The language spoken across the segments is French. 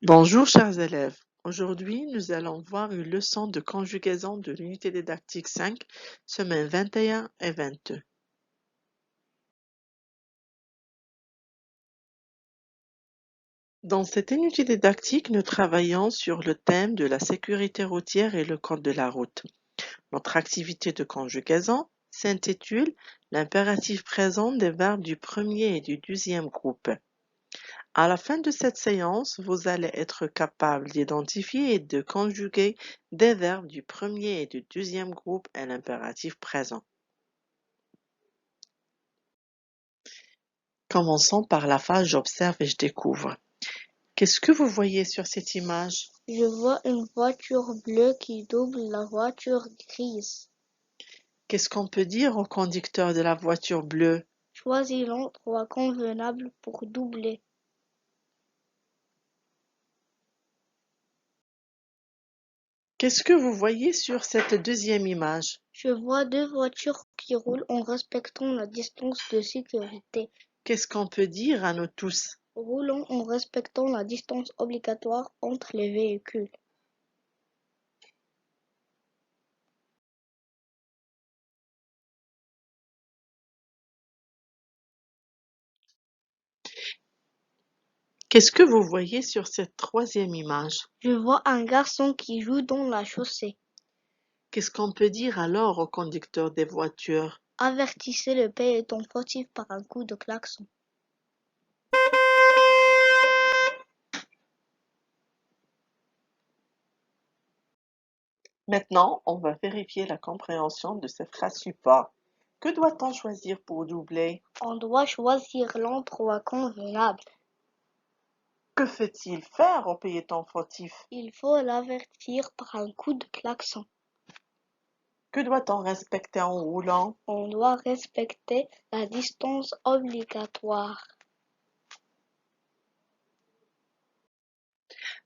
Bonjour chers élèves, aujourd'hui nous allons voir une leçon de conjugaison de l'unité didactique 5, semaines 21 et 22. Dans cette unité didactique, nous travaillons sur le thème de la sécurité routière et le code de la route. Notre activité de conjugaison s'intitule l'impératif présent des verbes du premier et du deuxième groupe. À la fin de cette séance, vous allez être capable d'identifier et de conjuguer des verbes du premier et du deuxième groupe à l'impératif présent. Commençons par la phase j'observe et je découvre. Qu'est-ce que vous voyez sur cette image? Je vois une voiture bleue qui double la voiture grise. Qu'est-ce qu'on peut dire au conducteur de la voiture bleue? Choisis l'endroit convenable pour doubler. Qu'est-ce que vous voyez sur cette deuxième image? Je vois deux voitures qui roulent en respectant la distance de sécurité. Qu'est-ce qu'on peut dire à nous tous? Roulant en respectant la distance obligatoire entre les véhicules. Qu'est-ce que vous voyez sur cette troisième image? Je vois un garçon qui joue dans la chaussée. Qu'est-ce qu'on peut dire alors au conducteur des voitures? Avertissez le piéton fautif par un coup de klaxon. Maintenant, on va vérifier la compréhension de ces phrases support. Que doit-on choisir pour doubler? On doit choisir l'endroit convenable. Que fait-il faire au piéton fautif? Il faut l'avertir par un coup de klaxon. Que doit-on respecter en roulant? On doit respecter la distance obligatoire.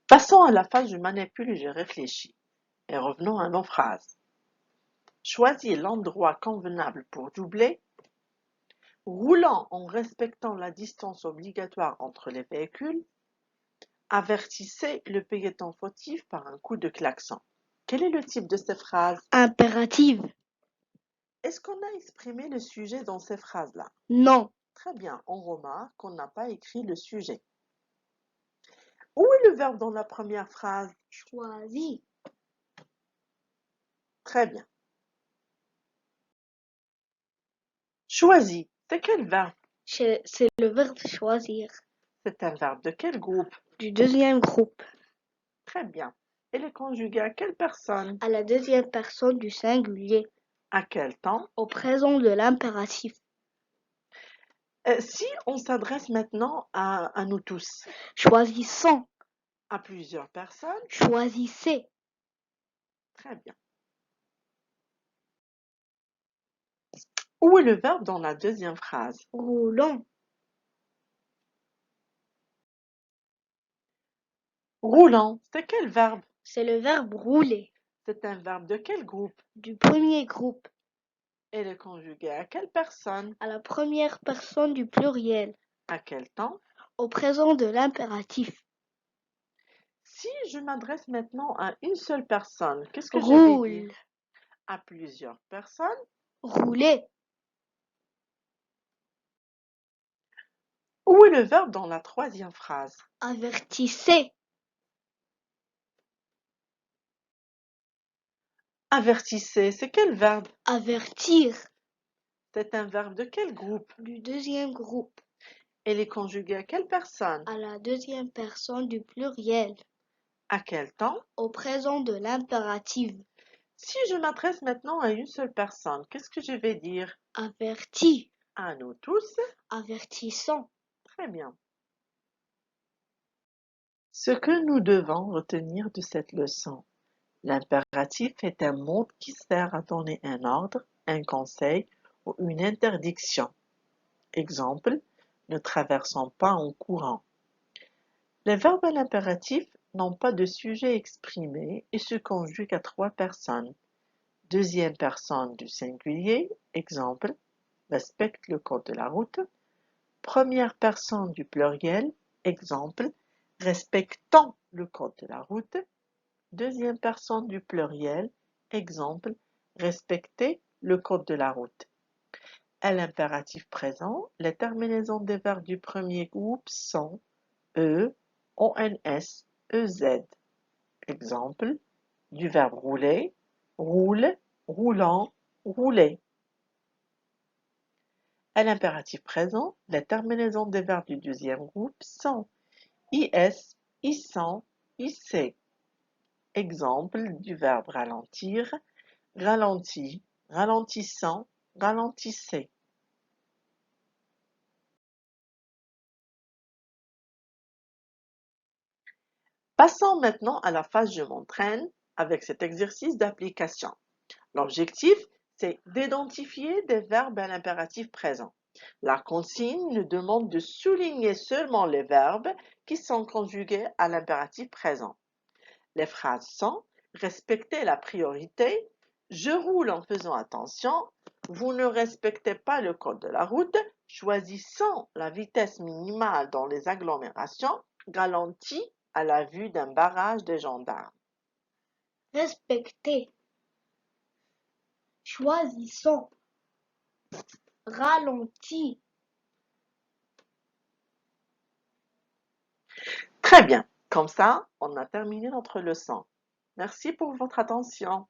Passons à la phase je manipule et je réfléchis. Et revenons à nos phrases. Choisis l'endroit convenable pour doubler. Roulant en respectant la distance obligatoire entre les véhicules. Avertissez le piéton fautif par un coup de klaxon. Quel est le type de ces phrases? Impérative. Est-ce qu'on a exprimé le sujet dans ces phrases-là? Non. Très bien, on remarque qu'on n'a pas écrit le sujet. Où est le verbe dans la première phrase? Choisis. Très bien. Choisis, c'est quel verbe? C'est le verbe choisir. C'est un verbe de quel groupe? Du deuxième groupe. Très bien. Elle est conjuguée à quelle personne? À la deuxième personne du singulier. À quel temps? Au présent de l'impératif. Si on s'adresse maintenant à nous tous, Choisissant. à plusieurs personnes, Choisissez. très bien. Où est le verbe dans la deuxième phrase? Roulant. Roulant, c'est quel verbe? C'est le verbe rouler. C'est un verbe de quel groupe? Du premier groupe. Elle est conjuguée à quelle personne? À la première personne du pluriel. À quel temps? Au présent de l'impératif. Si je m'adresse maintenant à une seule personne, qu'est-ce que je vais dire? Roule. À plusieurs personnes? Rouler. Où est le verbe dans la troisième phrase? Avertissez. Avertissez, c'est quel verbe? Avertir. C'est un verbe de quel groupe? Du deuxième groupe. Elle est conjuguée à quelle personne? À la deuxième personne du pluriel. À quel temps? Au présent de l'impératif. Si je m'adresse maintenant à une seule personne, qu'est-ce que je vais dire? Averti. À nous tous? Avertissant. Très bien. Ce que nous devons retenir de cette leçon. L'impératif est un mot qui sert à donner un ordre, un conseil ou une interdiction. Exemple, ne traversons pas en courant. Les verbes à l'impératif n'ont pas de sujet exprimé et se conjuguent à trois personnes. Deuxième personne du singulier, exemple, respecte le code de la route. Première personne du pluriel, exemple, respectant le code de la route. Deuxième personne du pluriel. Exemple, respecter le code de la route. À l'impératif présent, les terminaisons des verbes du premier groupe sont E, ONS, EZ. Exemple, du verbe rouler, roule, roulant, rouler. À l'impératif présent, les terminaisons des verbes du deuxième groupe sont IS, ISSAN, IC. Exemple du verbe ralentir, ralenti, ralentissant, ralentissez. Passons maintenant à la phase je m'entraîne avec cet exercice d'application. L'objectif, c'est d'identifier des verbes à l'impératif présent. La consigne nous demande de souligner seulement les verbes qui sont conjugués à l'impératif présent. Les phrases sont respectez la priorité, je roule en faisant attention, vous ne respectez pas le code de la route, choisissons la vitesse minimale dans les agglomérations, ralentis à la vue d'un barrage de gendarmes. Respecter. Choisissons. Ralenti. Très bien, comme ça, on a terminé notre leçon. Merci pour votre attention.